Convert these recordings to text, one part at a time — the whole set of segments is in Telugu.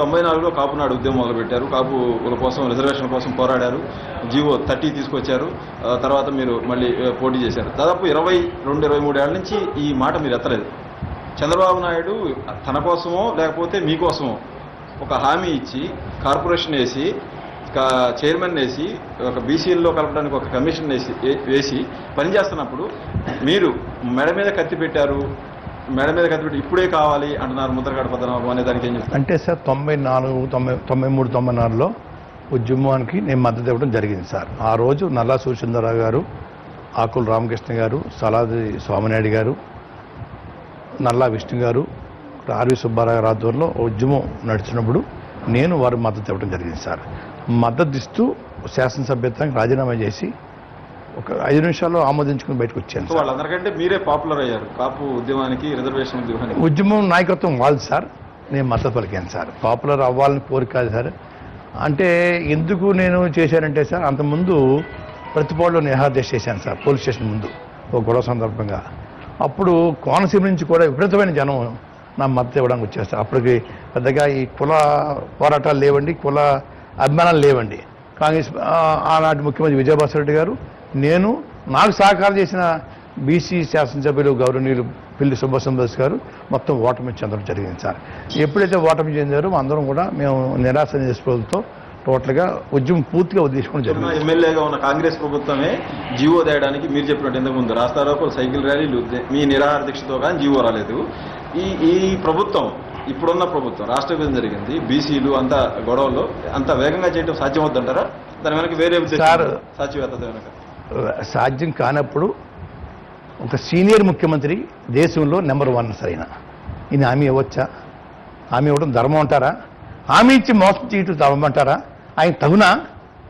94లో కాపు నాడు ఉద్యమం మొదలుపెట్టారు. కాపుల కోసం రిజర్వేషన్ కోసం పోరాడారు. జీవో 30 తీసుకొచ్చారు. తర్వాత మీరు మళ్ళీ పోటీ చేశారు. దాదాపు 22-23 ఏళ్ల నుంచి ఈ మాట మీరు ఎత్తలేదు. చంద్రబాబు నాయుడు తన కోసమో లేకపోతే మీకోసమో ఒక హామీ ఇచ్చి కార్పొరేషన్ వేసి చైర్మన్ వేసి ఒక బీసీల్లో కలపడానికి ఒక కమిషన్ వేసి పనిచేస్తున్నప్పుడు మీరు మెడ మీద కత్తి పెట్టి ఇప్పుడే కావాలి అంటున్నారు ముద్రగడ పద్మనాభం అనే దానికి ఏం చెప్తారు? అంటే సార్ 93-94లో ఉద్యమానికి నేను మద్దతు ఇవ్వడం జరిగింది సార్. ఆ రోజు నల్లా సూర్యచంద్రరావు గారు, ఆకుల రామకృష్ణ గారు, సలాది స్వామినాయుడు గారు, నల్లా విష్ణు గారు, ఆర్వి సుబ్బారావు గారు ఆధ్వర్యంలో ఉద్యమం నడిచినప్పుడు నేను వారి మద్దతు ఇవ్వడం జరిగింది సార్. మద్దతు ఇస్తూ శాసనసభ్యత్వానికి రాజీనామా చేసి ఒక 5 నిమిషాల్లో ఆమోదించుకుని బయటకు వచ్చాను. వాళ్ళందరికంటే మీరే పాపులర్ అయ్యారు కాపు ఉద్యమానికి, రిజర్వేషన్ ఉద్యమానికి. ఉద్యమం నాయకత్వం వాళ్ళు సార్, నేను మద్దతు పలికాను సార్. పాపులర్ అవ్వాలని కోరిక కాదు సార్. అంటే ఎందుకు నేను చేశానంటే సార్, అంతకుముందు ప్రతిపాడులో నిరాహారదీక్ష చేశాను సార్, పోలీస్ స్టేషన్ ముందు ఒక గొడవ సందర్భంగా. అప్పుడు కోనసీమ నుంచి కూడా విపరీతమైన జనం నా మద్దతు ఇవ్వడానికి వచ్చేస్తారు. అప్పటికి పెద్దగా ఈ కుల పోరాటాలు లేవండి, కుల అభిమానాలు లేవండి. కాంగ్రెస్ ఆనాటి ముఖ్యమంత్రి విజయభాస్కర్ రెడ్డి గారు, నేను నాకు సహకారం చేసిన బీసీ శాసనసభ్యులు గౌరవనీయులు పిల్లి సుభాష్ చంద్రబోస్ గారు మొత్తం ఓటమి చెందడం జరిగింది సార్. ఎప్పుడైతే ఓటమి చెందారో అందరం కూడా మేము నిరాశ నిస్పృహలతో టోటల్గా ఉద్యమం పూర్తిగా వదిలేసుకోవడం జరిగింది. ఎమ్మెల్యేగా ఉన్న కాంగ్రెస్ ప్రభుత్వమే జీవో తేయడానికి మీరు చెప్పినట్టు ఇంతకుముందు రాస్తారోకో సైకిల్ ర్యాలీలు మీ నిరాహార దీక్షతో కానీ జీవో రాలేదు. ఈ ప్రభుత్వం, ఇప్పుడున్న ప్రభుత్వం రాష్ట్ర విభజన జరిగింది, బీసీలు అంతా గొడవల్లో అంత వేగంగా చేయడం సాధ్యమవుతుంటారా? దాని వెనక వేరే సాధ్యవేత్త వెనక సాధ్యం కానప్పుడు ఒక సీనియర్ ముఖ్యమంత్రి దేశంలో నెంబర్ 1 సరైన ఈయన హామీ ఇవ్వచ్చా? హామీ ఇవ్వడం ధర్మం అంటారా? హామీ ఇచ్చి మోసం చేయటం తవ్వమంటారా? ఆయన తగునా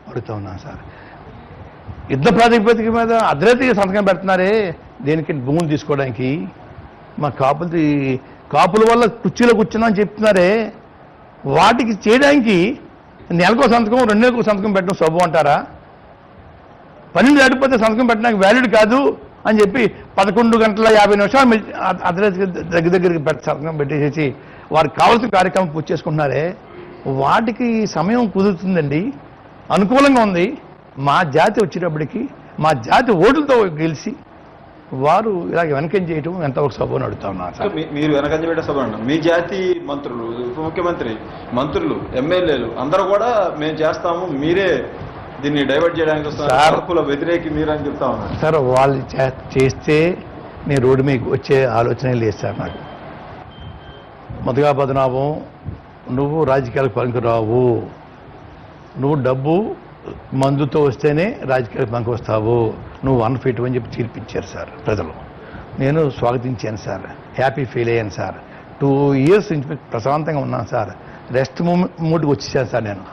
అడుగుతా ఉన్నాను సార్. యుద్ధ ప్రాతిపదిక మీద అర్ధరాత్రిగా సంతకం పెడుతున్నారే దేనికి? భూములు తీసుకోవడానికి. మా కాపుల వల్ల కుర్చీలో కూర్చున్నామని చెప్తున్నారే, వాటికి చేయడానికి నెలకో సంతకం 2 నెలలకు సంతకం పెట్టడం శుభం అంటారా? 12 దాటిపోతే సంతకం పెట్టడానికి వ్యాలిడ్ కాదు అని చెప్పి 11:50 అర్ధరాత్రి దగ్గరికి సంతకం పెట్టేసేసి వారికి కావాల్సిన కార్యక్రమం పూర్తి చేసుకుంటున్నారే, వాటికి సమయం కుదురుతుందండి, అనుకూలంగా ఉంది. మా జాతి వచ్చేటప్పటికి మా జాతి ఓటులతో గెలిచి వారు ఇలాగ వెనకంజ చేయటం ఎంతవరకు సభను అడుగుతా ఉన్నారు సార్. మీరు వెనకంజ పెట్టే సభ అండి. మీ జాతి మంత్రులు, ఉప ముఖ్యమంత్రి, మంత్రులు, ఎమ్మెల్యేలు అందరూ కూడా మేము చేస్తాము, మీరే దీన్ని డైవర్ట్ చేయడానికి వస్తున్నారు, వ్యతిరేకి మీరని చెప్తా ఉన్నారు సార్. వాళ్ళు చేస్తే నేను రోడ్డు మీకు వచ్చే ఆలోచన లేదు సార్. నాకు మొదగా పద్మనాభం, నువ్వు రాజకీయాలకు పనికిరావు, నువ్వు డబ్బు మందుతో వస్తేనే రాజకీయాలకు పనికి వస్తావు, నువ్వు అన్ఫిట్ అని చెప్పి తీర్పిచ్చారు సార్ ప్రజలు. నేను స్వాగతించాను సార్, హ్యాపీ ఫీల్ అయ్యాను సార్. 2 ఇయర్స్ నుంచి ప్రశాంతంగా ఉన్నాను సార్. రెస్ట్ మూడ్కి వచ్చేసాను సార్. నేను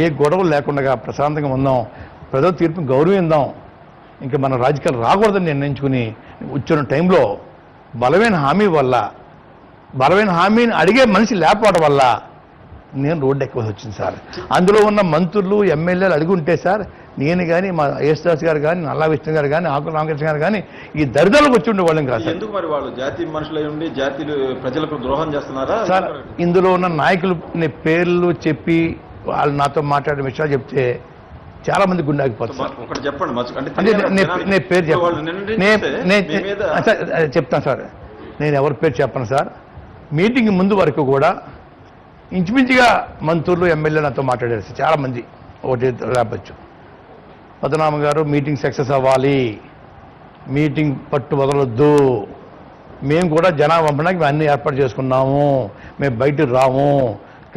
ఏ గొడవలు లేకుండా ప్రశాంతంగా ఉందాం, ప్రజల తీర్పుని గౌరవిందాం, ఇంకా మన రాజకీయాలు రాకూడదని నిర్ణయించుకుని వచ్చిన టైంలో బలమైన హామీని అడిగే మనిషి లేకపోవడం వల్ల నేను రోడ్డు ఎక్కవలసి వచ్చింది సార్. అందులో ఉన్న మంత్రులు, ఎమ్మెల్యేలు అడిగి ఉంటే సార్, నేను కానీ మా యేసుదాస్ గారు కానీ, నల్లా విష్ణు గారు కానీ, ఆకుల రామకృష్ణ గారు కానీ ఈ దరిద్రాలకు వచ్చి ఉండేవాళ్ళం కాదు సార్. ఎందుకు మరి వాళ్ళు జాతి మనుషులై ఉండి జాతీయులు ప్రజలకు ద్రోహం చేస్తున్నారా సార్? ఇందులో ఉన్న నాయకులు పేర్లు చెప్పి వాళ్ళు నాతో మాట్లాడిన విషయాలు చెప్తే చాలా మంది గుండె ఆగిపోతుంది సార్. ఒకటి చెప్పండి, నేను పేరు చెప్తాను సార్. నేను ఎవరి పేరు చెప్పను సార్. మీటింగ్ ముందు వరకు కూడా ఇంచుమించుగా మంత్రులు, ఎమ్మెల్యేలు నాతో మాట్లాడారు సార్ చాలా మంది. ఒకటి రావచ్చు, పద్మనాభ గారు మీటింగ్ సక్సెస్ అవ్వాలి, మీటింగ్ పట్టు వదలొద్దు, మేము కూడా జనాభా పంపడానికి మేము అన్ని ఏర్పాటు చేసుకున్నాము, మేము బయటకు రాము,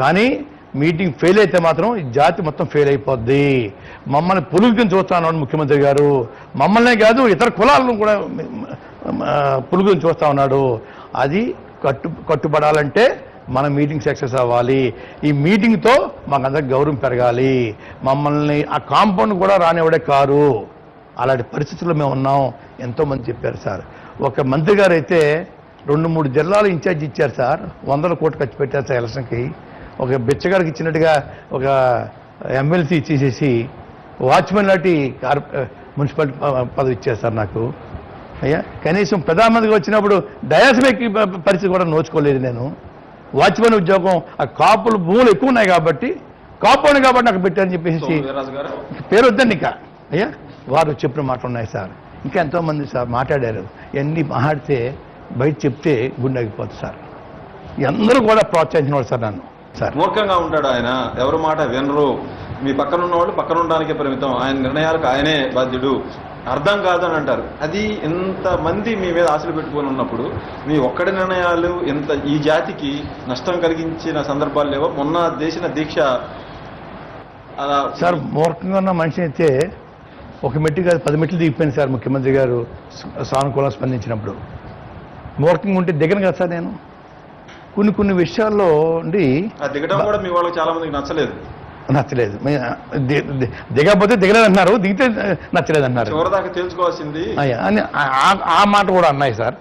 కానీ మీటింగ్ ఫెయిల్ అయితే మాత్రం ఈ జాతి మొత్తం ఫెయిల్ అయిపోద్ది, మమ్మల్ని పులుగుని చూస్తాను ముఖ్యమంత్రి గారు, మమ్మల్నే కాదు ఇతర కులాలను కూడా పులుగుని చూస్తా ఉన్నాడు. అది కట్టుబడాలంటే మన మీటింగ్ సక్సెస్ అవ్వాలి, ఈ మీటింగ్తో మాకందరికి గౌరవం పెరగాలి, మమ్మల్ని ఆ కాంపౌండ్ కూడా రానివ్వడే కారు, అలాంటి పరిస్థితుల్లో మేము ఉన్నాం ఎంతోమంది చెప్పారు సార్. ఒక మంత్రి గారు అయితే 2-3 జిల్లాలు ఇన్ఛార్జ్ ఇచ్చారు సార్, 100 కోట్లు ఖర్చు పెట్టారు సార్ ఎలక్షన్కి. ఒక బిచ్చగాడికి ఇచ్చినట్టుగా ఒక ఎమ్మెల్సీ ఇచ్చేసేసి వాచ్మెన్ లాంటి మున్సిపాలిటీ పదవి ఇచ్చారు సార్ నాకు. అయ్యా కనీసం ప్రధానమంత్రిగా వచ్చినప్పుడు డయాస్మేకి పరిస్థితి కూడా నోచుకోలేదు నేను. వాచ్మెన్ ఉద్యోగం ఆ కాపులు భూములు ఎక్కువ ఉన్నాయి కాబట్టి కాపుని కాబట్టి నాకు పెట్టారని చెప్పేసి వీర్రాజు గారు పేరు వద్దండి ఇంకా అయ్యా వారు చెప్పిన మాటలు ఉన్నాయి సార్. ఇంకా ఎంతోమంది సార్ మాట్లాడారు. ఎన్ని మాట్లాడితే బయట చెప్తే గుండె ఆగిపోతుంది సార్. అందరూ కూడా ప్రోత్సహించిన వాళ్ళు సార్ నన్ను సార్. మూర్ఖంగా ఉంటాడు ఆయన, ఎవరి మాట వినరు. మీ పక్కన ఉన్నవాళ్ళు పక్కన ఉండడానికే పరిమితం, ఆయన నిర్ణయాలకు ఆయనే బాధ్యుడు, అర్థం కాదని అంటారు. అది ఇంతమంది మీ మీద ఆశలు పెట్టుకొని ఉన్నప్పుడు మీ ఒక్కడి నిర్ణయాలు ఇంత ఈ జాతికి నష్టం కలిగించిన సందర్భాలు లేవో? మొన్న చేసిన దీక్ష సార్ మూర్ఖంగా ఉన్న మనిషి అయితే ఒక మెట్టు కాదు 10 మెట్లు దిగిపోయింది సార్. ముఖ్యమంత్రి గారు సానుకూలంగా స్పందించినప్పుడు మూర్ఖంగా ఉంటే దిగను కదా సార్. నేను కొన్ని విషయాల్లో దిగడం కూడా మీ వాళ్ళకి చాలా మందికి నచ్చలేదు. దిగకపోతే దిగలేదన్నారు, దిగితే నచ్చలేదన్నారు. చివరిదాకా తెలుసుకోవాల్సింది అని ఆ మాట కూడా అన్నాయి సార్.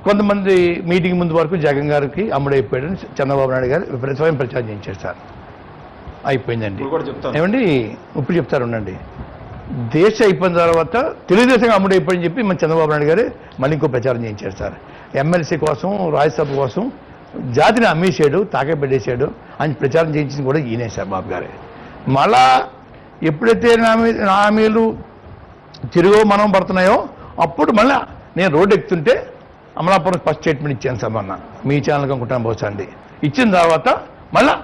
కొంతమంది మీటింగ్ ముందు వరకు జగన్ గారికి అమ్ముడైపోయాడని చంద్రబాబు నాయుడు గారు విపరీతమైన ప్రచారం చేయించారు సార్. అయిపోయిందండి. ఏమండి ఇప్పుడు చెప్తారు ఉండండి. దేశ అయిపోయిన తర్వాత తెలుగుదేశం అమ్ముడైపోయిందని చెప్పి మన చంద్రబాబు నాయుడు గారు మళ్ళీ ఇంకో ప్రచారం చేయించారు సార్. ఎమ్మెల్సీ కోసం, రాజ్యసభ కోసం జాతిని అమ్మేసాడు, తాకబెట్టేశాడు అని ప్రచారం చేయించింది కూడా ఈయనే సార్ బాబు గారే. మళ్ళా ఎప్పుడైతే హామీలు తిరుగు మనం పడుతున్నాయో అప్పుడు మళ్ళా నేను రోడ్డు ఎక్కుతుంటే అమలాపురం ఫస్ట్ స్టేట్మెంట్ ఇచ్చాను సార్ మొన్న. మీ ఛానల్కి అనుకుంటాను బహుశా అండి. ఇచ్చిన తర్వాత మళ్ళా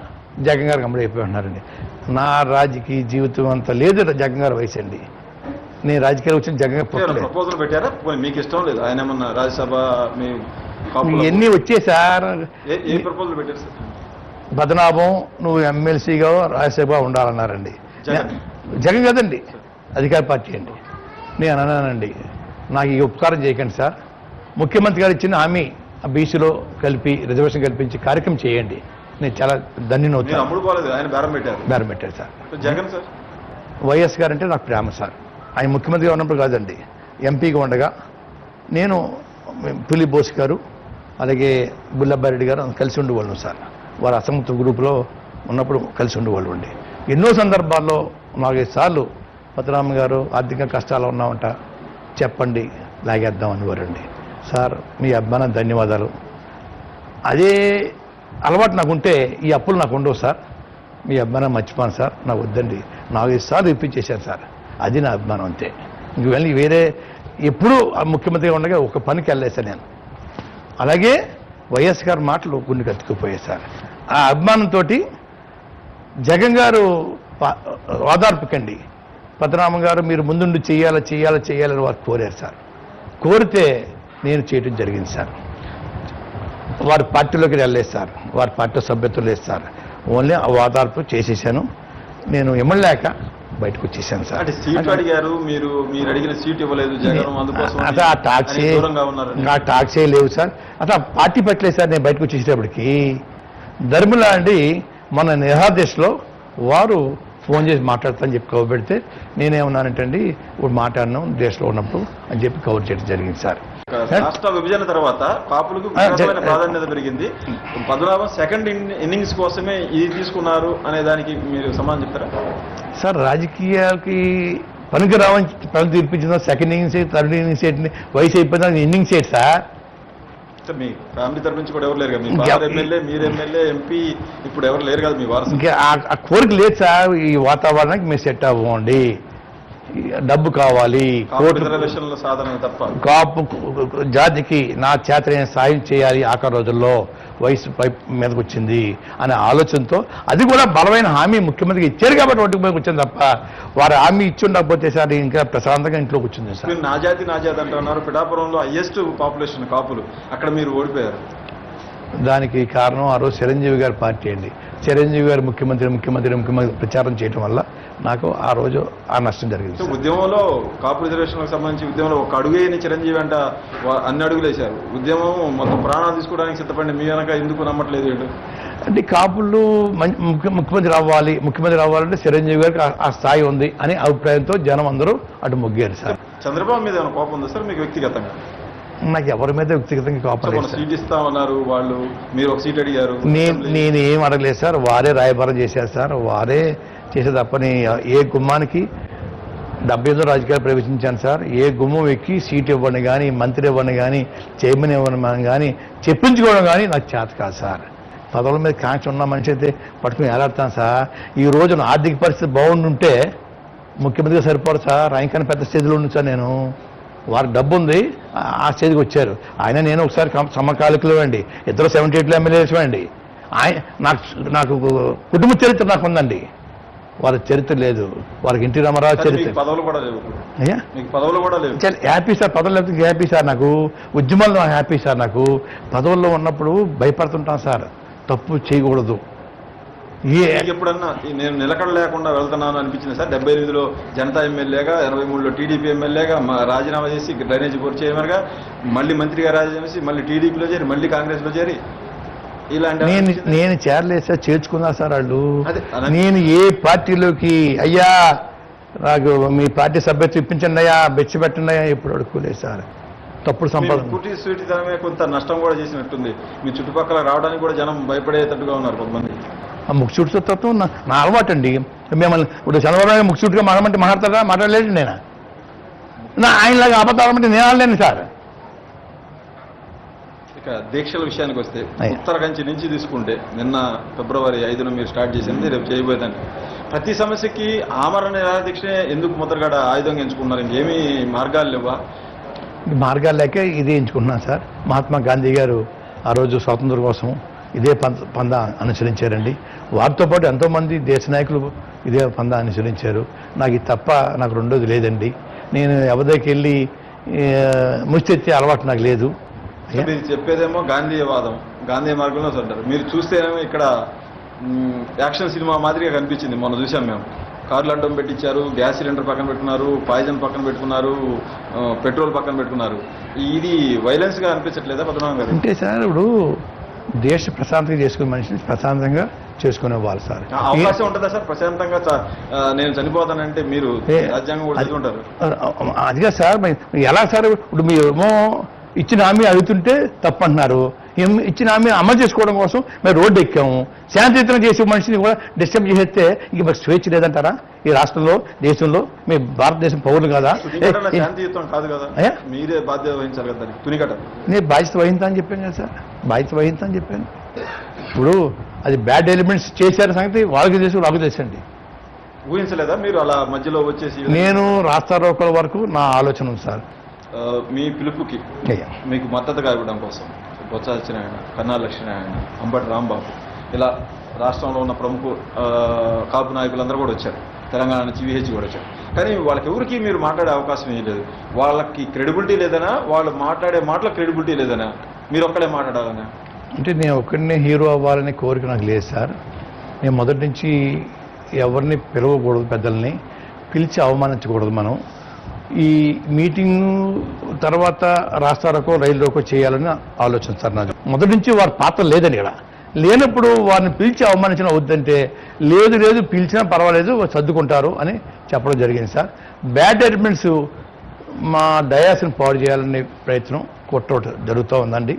జగన్ గారికి అమ్ముడైపోయి ఉన్నారండి. నా రాజకీయ జీవితం అంతా లేదు జగన్ గారు వయసు అండి. నేను రాజకీయాలు వచ్చిన జగన్ గారు ప్రపోజల్ పెట్టారా? మీకు ఇష్టం లేదు ఆయన ఏమన్నా రాజ్యసభ ఇవన్నీ వచ్చే సార్. ఏ ప్రపోజల్ పెట్టారు సార్? పద్మనాభం నువ్వు ఎమ్మెల్సీగా రాజ్యసభ ఉండాలన్నారండి. జగన్ కదండి, అధికార పార్టీ అండి. నేను అన్నానండి, నాకు ఈ ఉపకారం చేయకండి సార్. ముఖ్యమంత్రి గారు ఇచ్చిన హామీ బీసీలో కలిపి రిజర్వేషన్ కల్పించి కార్యక్రమం చేయండి, నేను చాలా ధన్యనవుతాను. ఆయన బేరం పెట్టారు సార్. జగన్ సార్ వైఎస్ గారు అంటే నాకు ప్రేమ సార్. ఆయన ముఖ్యమంత్రిగా ఉన్నప్పుడు కాదండి, ఎంపీగా ఉండగా నేను పులి బోస్ గారు అలాగే బుల్లబ్బారెడ్డి గారు కలిసి ఉండేవాళ్ళం సార్. వారు అసంతృప్త గ్రూపులో ఉన్నప్పుడు కలిసి ఉండేవాళ్ళు ఉండి ఎన్నో సందర్భాల్లో 4-5 సార్లు పద్మనాభం గారు ఆర్థిక కష్టాలు ఉన్నామంట, చెప్పండి లాగేద్దాం అనేవారండి. సార్ మీ అభిమానం ధన్యవాదాలు. అదే అలవాటు నాకుంటే ఈ అప్పులు నాకు ఉండవు సార్. మీ అభిమానం మర్చిపోను సార్, నాకు వద్దండి. 4-5 సార్లు ఇప్పించేశాను సార్. అది నా అభిమానం అంతే. ఇంక వెళ్ళి వేరే ఎప్పుడూ ముఖ్యమంత్రిగా ఉండగా ఒక పనికి వెళ్ళేసాను నేను. అలాగే వైఎస్ గారి మాటలు గుండెకి అతుక్కుపోయాయి సార్. ఆ అభిమానంతో జగన్ గారు ఓదార్పుకండి, పద్మనాభం గారు మీరు ముందుండి చేయాలని వారు కోరారు సార్. కోరితే నేను చేయడం జరిగింది సార్. వారి పార్టీలోకి వెళ్ళలేదు సార్, వారి పార్టీ సభ్యత్వం లేదు సార్. ఓన్లీ ఆ ఓదార్పు చేసేసాను. నేను ఇమ్మలేక బయటకు వచ్చేసాను సార్. సీట్ అడిగారు మీరు అడిగిన సీట్ ఇవ్వలేదు జగన్, అందుకోసం ఆ టాక్సే లేవు సార్. అట్లా పార్టీ పెట్టలేదు సార్. నేను బయటకు వచ్చేసేటప్పటికి ధర్మిలా అండి మన నిహాదేశ్లో వారు ఫోన్ చేసి మాట్లాడతానని చెప్పి కవర్ పెడితే నేనేమన్నానంటే అండి ఇప్పుడు మాట్లాడినాం దేశంలో ఉన్నప్పుడు అని చెప్పి కవర్ చేయడం జరిగింది సార్. రాష్ట్ర విభజన తర్వాత కాపులకు ప్రాధాన్యత పెరిగింది. పద్మనాభం సెకండ్ ఇన్నింగ్స్ కోసమే ఇది తీసుకున్నారు అనే దానికి మీరు సమాధానం చెప్తారా? సార్ రాజకీయాలకి పనికి రావని పని తీర్పించిన సెకండ్ ఇన్నింగ్స్ థర్డ్ ఇన్నింగ్స్ ఏంటి, వయసు అయిపోయింది ఇన్నింగ్స్ ఏంటి సార్. మీ ఫ్యామిలీ తరఫు నుంచి కూడా ఎవరు లేరు కదా, మీ ఎమ్మెల్యే మీరు ఎమ్మెల్యే ఎంపీ ఇప్పుడు ఎవరు లేరు కదా మీ వారసు. ఇంకా ఆ కోరిక లేదు సార్. ఈ వాతావరణానికి మీరు సెట్ అవ్వండి, డబ్బు కావాలి, రిజర్వేషన్ల సాధన తప్ప కాపు జాతికి నా చేతనైన సాయం చేయాలి, ఆఖరి రోజుల్లో వయసు మీదకి వచ్చింది అనే ఆలోచనతో అది కూడా బలమైన హామీ ముఖ్యమంత్రికి ఇచ్చారు కాబట్టి ఒట్టుకు మీద వచ్చింది తప్ప వారు హామీ ఇచ్చి ఉండకపోతే సార్ ఇంకా ప్రశాంతంగా ఇంట్లోకి వచ్చింది సార్. నా జాతి అంటున్నారు. పిఠాపురంలో హైయెస్ట్ పాపులేషన్ కాపులు, అక్కడ మీరు ఓడిపోయారు. దానికి కారణం ఆ రోజు చిరంజీవి గారి పార్టీ అండి. చిరంజీవి గారు ముఖ్యమంత్రి ప్రచారం చేయడం వల్ల నాకు ఆ రోజు ఆ నష్టం జరిగింది. ఉద్యమంలో కాపు రిజర్వేషన్లకు సంబంధించి ఉద్యమంలో ఒక అడుగేని చిరంజీవి అంట అన్ని అడుగులు వేశారు. ఉద్యమం మొత్తం ప్రాణాలు తీసుకోవడానికి సిద్ధపడి మీ వెనక ఎందుకు నమ్మట్లేదు అంటే కాపులు ముఖ్యమంత్రి రావాలంటే చిరంజీవి గారికి ఆ స్థాయి ఉంది అనే అభిప్రాయంతో జనం అందరూ అటు మొగ్గారు సార్. చంద్రబాబు మీద ఏమైనా కోపం ఉందా సార్ మీకు వ్యక్తిగతంగా? నాకు ఎవరి మీద వ్యక్తిగతంగా కోపం సీట్ ఇస్తామన్నారు వాళ్ళు, మీరు ఒక సీట్ అడిగారు. నేనేం అడగలేదు సార్. వారే రాయబారం చేశారు సార్. వారే చేసే తప్పని ఏ గుమ్మానికి 78 రాజకీయాలు ప్రవేశించాను సార్. ఏ గుమ్మం ఎక్కి సీట్ ఇవ్వని కానీ, మంత్రి ఇవ్వని కానీ, చైర్మన్ ఇవ్వని కానీ, చెప్పించుకోవడం కానీ నాకు చేత కాదు సార్. పదవుల మీద కాంక్ష ఉన్న మనిషి అయితే పట్టుకుని ఎలాడతాను సార్. ఈ రోజున ఆర్థిక పరిస్థితి బాగుండుంటే ముఖ్యమంత్రిగా సరిపోరు సార్. ఆయనకన్నా పెద్ద స్టేజ్లో ఉంది సార్ నేను. వారికి డబ్బు ఉంది, ఆ స్టేజ్కి వచ్చారు. ఆయన నేను ఒకసారి సమకాలికలు అండి, ఇద్దరు 78లో ఎమ్మెల్యేస్ అండి. నాకు కుటుంబ చరిత్ర నాకు ఉందండి, వారి చరిత్ర లేదు. వారికి ఎన్టీ రామారావు చరిత్ర. పదవులు కూడా లేవు అయ్యా, పదవులు కూడా లేవు. Happy sir. పదవులు లేకపోతే హ్యాపీ సార్. నాకు ఉద్యమంలో హ్యాపీ సార్. నాకు పదవుల్లో ఉన్నప్పుడు భయపడుతుంటాను సార్, తప్పు చేయకూడదు. ఎప్పుడన్నా నేను నిలకడ లేకుండా వెళ్తున్నాను అనిపించింది సార్? 78లో జనతా ఎమ్మెల్యేగా, 83లో టీడీపీ ఎమ్మెల్యేగా రాజీనామా చేసి డ్రైనేజ్ బోర్డు చైర్మన్గా, మళ్ళీ మంత్రిగా రాజీనామా చేసి మళ్ళీ టీడీపీలో చేరి మళ్ళీ కాంగ్రెస్లో చేరి ఇలాంటి నేను చేరలేదు సార్, చేర్చుకున్నా సార్ వాళ్ళు. నేను ఏ పార్టీలోకి అయ్యా నాకు మీ పార్టీ సభ్యత్వం ఇప్పించండి అయ్యా, బెచ్చి పెట్టండి అయ్యా, ఇప్పుడు అడుక్కోలేదు సార్. తప్పుడు సంపాదన సూటితనమే కొంత నష్టం కూడా చేసినట్టుంది. మీ చుట్టుపక్కల రావడానికి కూడా జనం భయపడేటట్టుగా ఉన్నారు కొంతమంది. ఆ ముక్సూటి తత్వం నా అలవాటు అండి. మిమ్మల్ని ఇప్పుడు చంద్రబాబు నాయుడు ముక్సూటిగా మాట్లాడమంటే మాట్లాడలేదు నేను. ఆయనలాగా అబద్ధాలంటే నేను అనలేను సార్. ఇక దీక్షల విషయానికి వస్తే ఉత్తరకంచి నుంచి తీసుకుంటే నిన్న ఫిబ్రవరి 5న మీరు స్టార్ట్ చేసింది, రేపు చేయబోయేదాన్ని. ప్రతి సమస్యకి ఆమరణ నిరాదీక్షనే ఎందుకు ముద్రగడ ఆయుధంగా ఎంచుకున్నారు? ఇంకేమీ మార్గాలు లేవా? మార్గాలు లేక ఇదే ఎంచుకుంటున్నాను సార్. మహాత్మా గాంధీ గారు ఆ రోజు స్వాతంత్రం కోసం ఇదే పంద అనుసరించారండి. వారితో పాటు ఎంతోమంది దేశ నాయకులు ఇదే పంద అనుసరించారు. నాకు ఇది తప్ప నాకు రెండోది లేదండి. నేను ఎవరికి వెళ్ళి ముష్టెత్తే అలవాటు నాకు లేదు. మీరు చెప్పేదేమో గాంధీవాదం, గాంధీ మార్గంలో ఉంటారు. మీరు చూస్తేనేమో ఇక్కడ యాక్షన్ సినిమా మాదిరిగా కనిపించింది. మొన్న చూసాం మేము. కార్లు అడ్డం పెట్టించారు, గ్యాస్ సిలిండర్ పక్కన పెట్టుకున్నారు, పాయిజన్ పక్కన పెట్టుకున్నారు, పెట్రోల్ పక్కన పెట్టుకున్నారు. ఇది వైలెన్స్గా అనిపించట్లేదా పద్మనాభం గారు? అంటే సార్ ఇప్పుడు దేశ ప్రశాంతంగా చేసుకునే మనిషిని ప్రశాంతంగా చేసుకునే వాళ్ళు సార్. అవకాశం ఉంటుందా సార్ ప్రశాంతంగా? నేను చనిపోతానంటే మీరు రాజ్యాంగం కూడా చదువుకుంటారు. అదిగా సార్, ఎలా సార్? ఇప్పుడు మీరేమో ఇచ్చిన హామీ అడుగుతుంటే తప్పంటున్నారు. ఇచ్చిన హామీ అమలు చేసుకోవడం కోసం మేము రోడ్డు ఎక్కాము. శాంతియుతంగా చేసే మనిషిని కూడా డిస్టర్బ్ చేస్తే ఇంక మరి స్వేచ్ఛ లేదంటారా ఈ రాష్ట్రంలో, దేశంలో? మీ భారతదేశం పౌరులు కదా. శాంతియుతం కాదు కదా, మీరే బాధ్యత వహించాలి కదా. నేను బాధ్యత వహించా అని చెప్పాను కదా సార్, బాధ్యత వహించా అని చెప్పాను. ఇప్పుడు అది బ్యాడ్ ఎలిమెంట్స్ చేశారు సంగతి వాళ్ళకి తెలుసు, నాకు తెలుసండి. ఊహించలేదా మీరు అలా మధ్యలో వచ్చేసి? నేను రాస్తా రోకల వరకు నా ఆలోచన ఉంది సార్. మీ పిలుపుకి మీకు మద్దతుగా ఇవ్వడం కోసం బొత్స సత్యనారాయణ, కన్నా లక్ష్మీనారాయణ, అంబటి రాంబాబు, ఇలా రాష్ట్రంలో ఉన్న ప్రముఖ కాపు నాయకులందరూ కూడా వచ్చారు. తెలంగాణ నుంచి విహెచ్ కూడా వచ్చారు. కానీ వాళ్ళకి ఎవరికి మీరు మాట్లాడే అవకాశం ఏం లేదు. వాళ్ళకి క్రెడిబిలిటీ లేదనా? వాళ్ళు మాట్లాడే మాటల క్రెడిబిలిటీ లేదనా? మీరు ఒక్కడే మాట్లాడాలనా? అంటే నేను ఒక్కడినే హీరో అవ్వాలనే కోరిక నాకు లేదు సార్. నేను మొదటి నుంచి ఎవరిని పిలవకూడదు, పెద్దల్ని పిలిచి అవమానించకూడదు. మనం ఈ మీటింగ్ తర్వాత రాస్తారకో రైల్లోకో చేయాలని ఆలోచన సార్ నాది. మొదటి నుంచి వారి పాత్ర లేదని ఇక్కడ లేనప్పుడు వారిని పిలిచి అవమానించిన వద్దంటే లేదు పిలిచినా పర్వాలేదు సర్దుకుంటారు అని చెప్పడం జరిగింది సార్. బ్యాడ్ ఎలిమెంట్స్ మా డయాస్ని పాడు చేయాలనే ప్రయత్నం కుట్ర జరుగుతూ ఉందండి.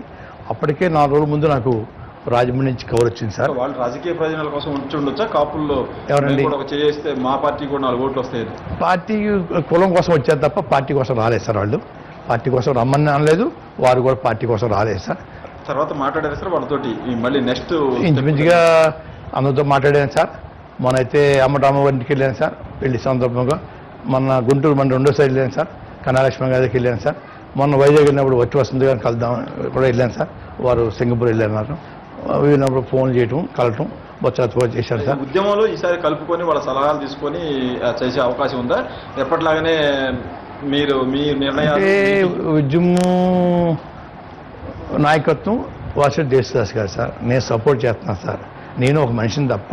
అప్పటికే 4 రోజుల ముందు నాకు రాజమండ్రి నుంచి కవర్ వచ్చింది సార్. వాళ్ళు రాజకీయ ప్రయోజనాల కోసం ఉంచి ఉండొచ్చా? కాపుల్లో ఎవరండి చేస్తే మా పార్టీ కూడా 4 ఓట్లు వస్తాయి. పార్టీ కులం కోసం వచ్చారు తప్ప పార్టీ కోసం రాలేదు సార్. వాళ్ళు పార్టీ కోసం రమ్మని అనలేదు, వారు కూడా పార్టీ కోసం రాలేదు సార్. తర్వాత మాట్లాడారు సార్ వాళ్ళతోటి? మళ్ళీ నెక్స్ట్ ఇంచుమించుగా అందరితో మాట్లాడాను సార్. మొన్నైతే అమ్మరామ ఇంటికి వెళ్ళాను సార్ పెళ్లి సందర్భంగా. మొన్న గుంటూరు మన 2వ సైడ్ వెళ్ళాను సార్. కన్నాలక్ష్మి గారికి వెళ్ళాను సార్. మొన్న వైజాగ్ వెళ్ళినప్పుడు వచ్చి వస్తుంది కానీ కలుద్దాం కూడా వెళ్ళాను సార్. వారు సింగపూర్ వెళ్ళారు. వెళ్ళినప్పుడు ఫోన్ చేయటం, కలటం, బొత్స చేశారు సార్. ఉద్యమంలో ఈసారి కలుపుకొని వాళ్ళ సలహాలు తీసుకొని చేసే అవకాశం ఉందా? ఎప్పటిలాగానే మీరు మీ నిర్ణయాలు? ఉద్యమం నాయకత్వం వాసిరెడ్డి దేశదాస్ గారు సార్. నేను సపోర్ట్ చేస్తున్నాను సార్. నేను ఒక మనిషిని తప్ప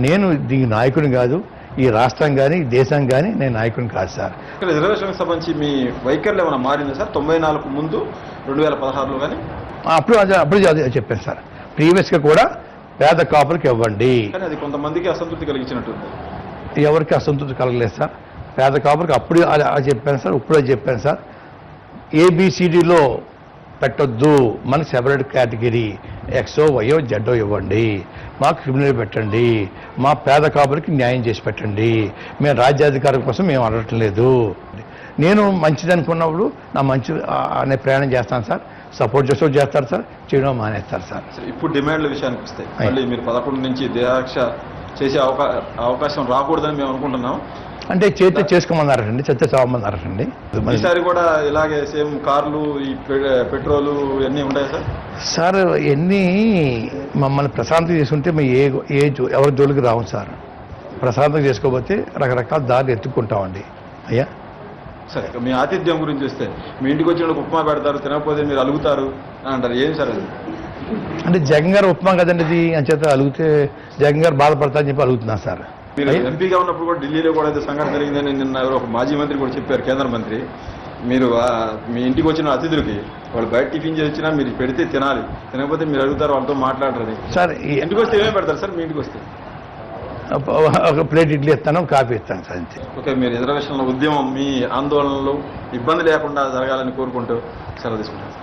నేను దీనికి నాయకుని కాదు. ఈ రాష్ట్రం కానీ దేశం కానీ నేను నాయకుని కాదు సార్. ఇక్కడ రిజర్వేషన్కి సంబంధించి మీ వైఖరిలో ఏమైనా మారిందా సార్? 94 ముందు 2016లో కానీ అప్పుడు అదే చెప్పాను సార్. ప్రీవియస్గా కూడా పేద కాపులకు ఇవ్వండి, కానీ అది కొంతమందికి అసంతృప్తి కలిగించినట్టుంది. ఎవరికి అసంతృప్తి కలగలేదు సార్. పేద కాపులకు అప్పుడు చెప్పాను సార్, ఇప్పుడే చెప్పాను సార్. ABCDలో పెట్టొద్దు, మన సెపరేట్ కేటగిరీ. ఎక్సో వైయో జెడ్డో ఇవ్వండి, మా క్రిమినల్ పెట్టండి, మా పేద కాపులకి న్యాయం చేసి పెట్టండి, మేము రాజ్యాధికారం కోసం మేము అడగటం లేదు. నేను మంచిది అనుకున్నప్పుడు నా మంచి అనే ప్రయాణం చేస్తాను సార్. సపోర్ట్ చేస్తారు సార్, చేయడం మానేస్తారు సార్. ఇప్పుడు డిమాండ్ల విషయానికి వస్తే మళ్ళీ మీరు 11 నుంచి దేహాక్ష చేసే అవకాశం రాకూడదని మేము అనుకుంటున్నాం. అంటే చేతి చేసుకోమన్నారండి, చెత్త చావమన్నారండి. ఈసారి కూడా ఇలాగే సేమ్ కార్లు, ఈ పెట్రోలు ఇవన్నీ ఉంటాయి సార్? సార్ ఎన్ని మమ్మల్ని ప్రశాంతంగా చేసుకుంటే మేము ఎవరి జోలికి రాము సార్. ప్రశాంతంగా చేసుకోకపోతే రకరకాల దారులు ఎత్తుక్కుంటామండి. అయ్యా సరే, మీ ఆతిథ్యం గురించి వస్తే మీ ఇంటికి వచ్చిన ఉప్మా పెడతారు, తినకపోతే మీరు అలుగుతారు అని అంటారు. ఏం సార్ అది? అంటే జగన్ గారు ఉప్మా కదండి ఇది అని చేత అలిగితే జగన్ గారు బాధపడతారని చెప్పి అలుగుతున్నా సార్. మీరు ఎంపీగా ఉన్నప్పుడు కూడా ఢిల్లీలో కూడా అయితే సంఘటన జరిగిందని నిన్న ఎవరో ఒక మాజీ మంత్రి కూడా చెప్పారు, కేంద్ర మంత్రి. మీరు మీ ఇంటికి వచ్చిన అతిథులకి వాళ్ళు బయట టిఫిన్ చేసి వచ్చినా మీరు పెడితే తినాలి, తినకపోతే మీరు అడుగుతారు, వాళ్ళతో మాట్లాడరు సార్. ఇంటికి వస్తే ఏమేమి పెడతారు సార్? మీ ఇంటికి వస్తే ఒక ప్లేట్ ఇడ్లీ ఇస్తాను, కాఫీ ఇస్తాను సార్, అంతే. ఓకే, మీరు రిజర్వేషన్ల ఉద్యమం మీ ఆందోళనలు ఇబ్బంది లేకుండా జరగాలని కోరుకుంటూ సెలవు తీసుకుంటారు.